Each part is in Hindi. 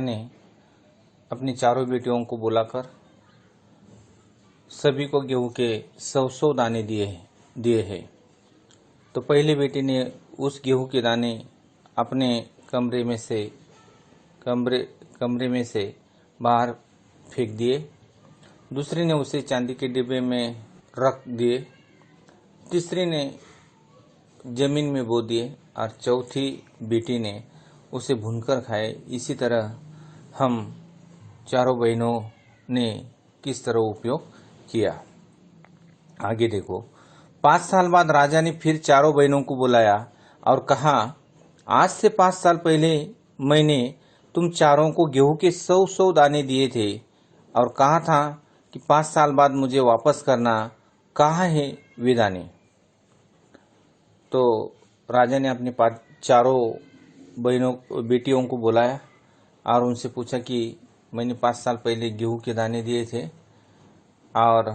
ने अपनी चारों बेटियों को बुलाकर सभी को गेहूं के 100 दाने दिए हैं। तो पहली बेटी ने उस गेहूं के दाने अपने कमरे में से बाहर फेंक दिए। दूसरी ने उसे चांदी के डिब्बे में रख दिए। तीसरी ने जमीन में बो दिए और चौथी बेटी ने उसे भूनकर खाए। इसी तरह हम चारों बहनों ने किस तरह उपयोग किया, आगे देखो। 5 साल बाद राजा ने फिर चारों बहनों को बुलाया और कहा, आज से 5 साल पहले मैंने तुम चारों को गेहूं के 100 दाने दिए थे और कहा था कि 5 साल बाद मुझे वापस करना। कहाँ है वे दाने? तो राजा ने अपनी चारों बेटियों को बुलाया और उनसे पूछा कि मैंने 5 साल पहले गेहूं के दाने दिए थे और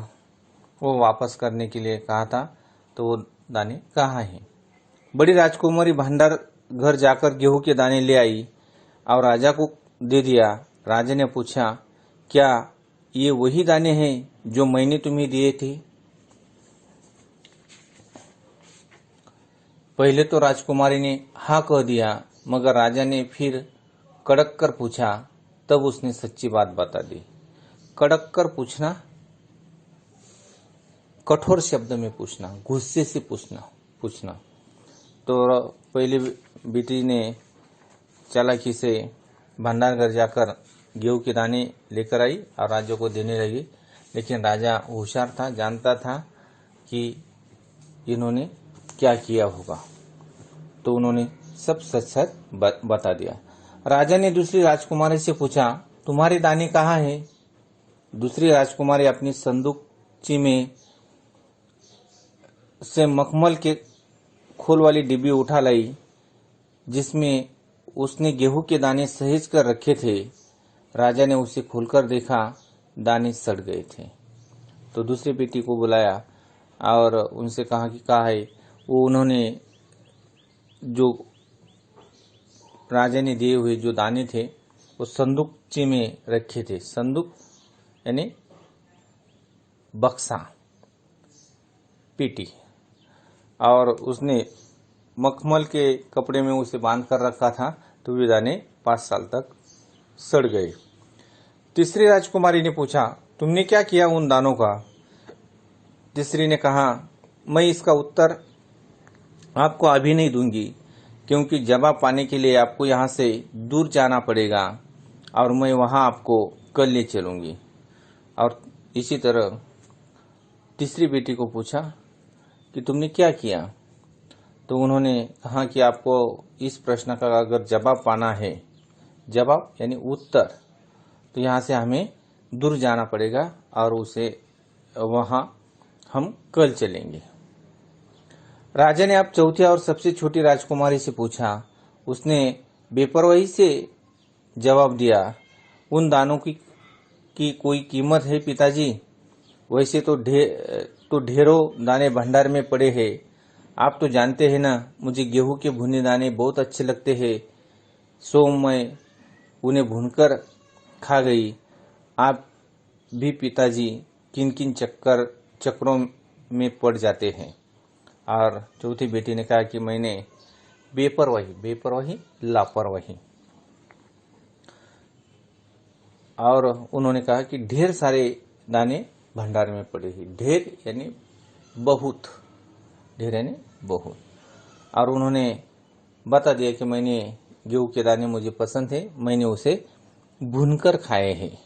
वो वापस करने के लिए कहा था, तो वो दाने कहाँ हैं? बड़ी राजकुमारी भंडार घर जाकर गेहूं के दाने ले आई और राजा को दे दिया। राजा ने पूछा, क्या ये वही दाने हैं जो मैंने तुम्हें दिए थे? पहले तो राजकुमारी ने हाँ कह दिया, मगर राजा ने फिर कड़क कर पूछा। तब उसने सच्ची बात बता दी। कड़क कर पूछना, कठोर शब्द में पूछना, गुस्से से पूछना। तो पहली बेटी ने चालाकी से भंडार घर जाकर गेहूं के दाने लेकर आई और राजा को देने लगी। लेकिन राजा होशियार था, जानता था कि इन्होंने क्या किया होगा, तो उन्होंने सब सच सच बता दिया। राजा ने दूसरी राजकुमारी से पूछा, तुम्हारे दाने कहाँ हैं? दूसरी राजकुमारी अपनी संदूकची में से मखमल के खोल वाली डिब्बी उठा लाई, जिसमें उसने गेहूं के दाने सहेज कर रखे थे। राजा ने उसे खोलकर देखा, दाने सड़ गए थे। तो दूसरी बेटी को बुलाया और उनसे कहा कि कहाँ है? वो उन्होंने जो राजा ने दिए हुए जो दाने थे वो संदूकची में रखे थे। संदूक यानी बक्सा, पेटी, और उसने मखमल के कपड़े में उसे बांध कर रखा था, तो वे दाने 5 साल तक सड़ गए। तीसरी राजकुमारी ने पूछा, तुमने क्या किया उन दानों का? तीसरी ने कहा, मैं इसका उत्तर आपको अभी नहीं दूंगी, क्योंकि जवाब पाने के लिए आपको यहाँ से दूर जाना पड़ेगा और मैं वहाँ आपको कल ले चलूंगी। और इसी तरह तीसरी बेटी को पूछा कि तुमने क्या किया? तो उन्होंने कहा कि आपको इस प्रश्न का अगर जवाब पाना है, जवाब यानी उत्तर, तो यहाँ से हमें दूर जाना पड़ेगा और उसे वहाँ हम कल चलेंगे। राजा ने अब चौथी और सबसे छोटी राजकुमारी से पूछा। उसने बेपरवाही से जवाब दिया, उन दानों की कोई कीमत है पिताजी? वैसे तो ढेरों दाने भंडार में पड़े हैं। आप तो जानते हैं ना, मुझे गेहूं के भुने दाने बहुत अच्छे लगते हैं, सो मैं उन्हें भूनकर खा गई। आप भी पिताजी किन किन चक्रों में पड़ जाते हैं? और चौथी बेटी ने कहा कि मैंने बेपरवाही लापरवाही। और उन्होंने कहा कि ढेर सारे दाने भंडार में पड़े हैं। ढेर यानी बहुत, ढेर यानी बहुत। और उन्होंने बता दिया कि मैंने गेहूं के दाने मुझे पसंद है, मैंने उसे भूनकर खाए हैं।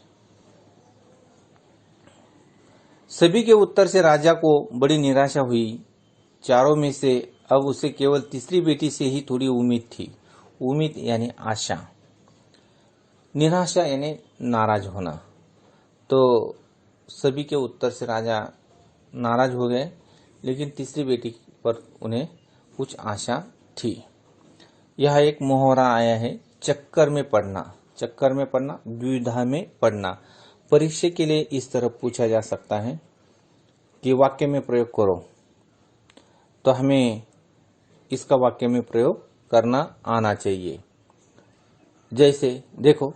सभी के उत्तर से राजा को बड़ी निराशा हुई। चारों में से अब उसे केवल तीसरी बेटी से ही थोड़ी उम्मीद थी। उम्मीद यानी आशा, निराशा यानी नाराज होना। तो सभी के उत्तर से राजा नाराज हो गए, लेकिन तीसरी बेटी पर उन्हें कुछ आशा थी। यह एक मुहावरा आया है, चक्कर में पड़ना। चक्कर में पड़ना, द्विधा में पड़ना। परीक्षा के लिए इस तरह पूछा जा सकता है कि वाक्य में प्रयोग करो, तो हमें इसका वाक्य में प्रयोग करना आना चाहिए। जैसे देखो,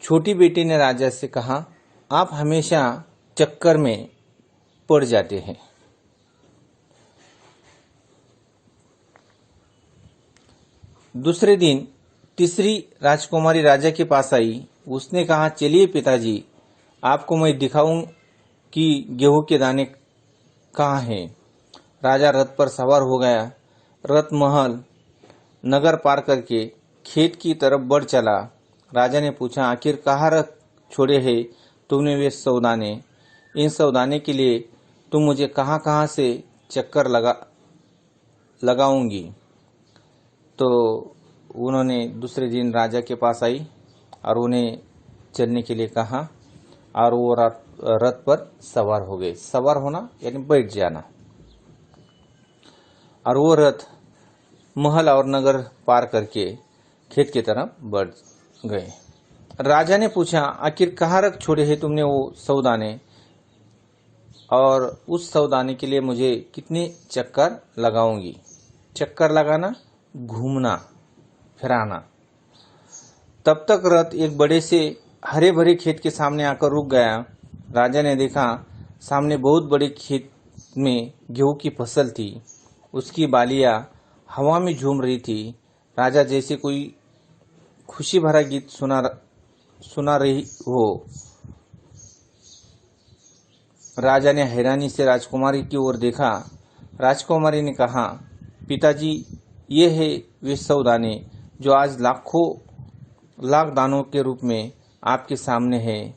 छोटी बेटी ने राजा से कहा, आप हमेशा चक्कर में पड़ जाते हैं। दूसरे दिन तीसरी राजकुमारी राजा के पास आई। उसने कहा, चलिए पिताजी, आपको मैं दिखाऊं कि गेहूं के दाने कहाँ हैं। राजा रथ पर सवार हो गया। रथ महल नगर पार करके खेत की तरफ बढ़ चला। राजा ने पूछा, आखिर कहाँ रख छोड़े हैं तुमने वे सौदाने? इन सौदाने के लिए तुम मुझे कहाँ कहाँ से चक्कर लगाऊंगी? तो उन्होंने दूसरे दिन राजा के पास आई और उन्हें चलने के लिए कहा और वो रथ पर सवार हो गए। सवार होना यानी बैठ जाना। और वो रथ महल और नगर पार करके खेत की तरफ बढ़ गए। राजा ने पूछा, आखिर कहाँ रख छोड़े हैं तुमने वो सौदाने, और उस सौदाने के लिए मुझे कितने चक्कर लगाऊंगी? चक्कर लगाना, घूमना फिराना। तब तक रथ एक बड़े से हरे भरे खेत के सामने आकर रुक गया। राजा ने देखा, सामने बहुत बड़े खेत में गेहूं की फसल थी। उसकी बालियां हवा में झूम रही थी। राजा जैसे कोई खुशी भरा गीत सुना रही हो। राजा ने हैरानी से राजकुमारी की ओर देखा। राजकुमारी ने कहा, पिताजी, ये है वे सौदाने जो आज लाख दानों के रूप में आपके सामने है।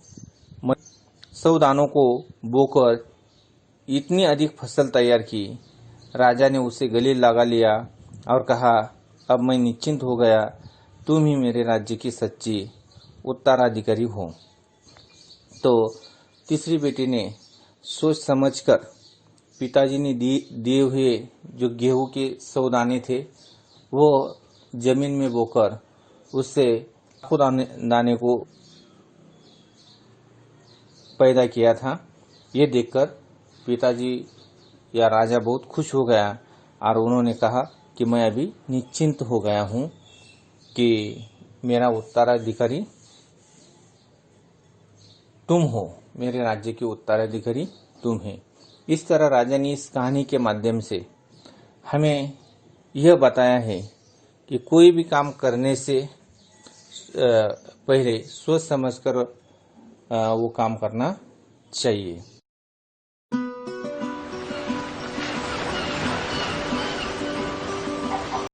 सौदानों को बोकर इतनी अधिक फसल तैयार की। राजा ने उसे गले लगा लिया और कहा, अब मैं निश्चिंत हो गया। तुम ही मेरे राज्य की सच्ची उत्तराधिकारी हो। तो तीसरी बेटी ने सोच समझकर पिताजी ने दिए हुए जो गेहूं के सौदाने थे वो जमीन में बोकर उससे दाने को पैदा किया था। ये देखकर पिताजी या राजा बहुत खुश हो गया और उन्होंने कहा कि मैं अभी निश्चिंत हो गया हूँ कि मेरा उत्तराधिकारी तुम हो, मेरे राज्य के उत्तराधिकारी तुम है। इस तरह राजा ने इस कहानी के माध्यम से हमें यह बताया है कि कोई भी काम करने से पहले सोच समझकर वो काम करना चाहिए।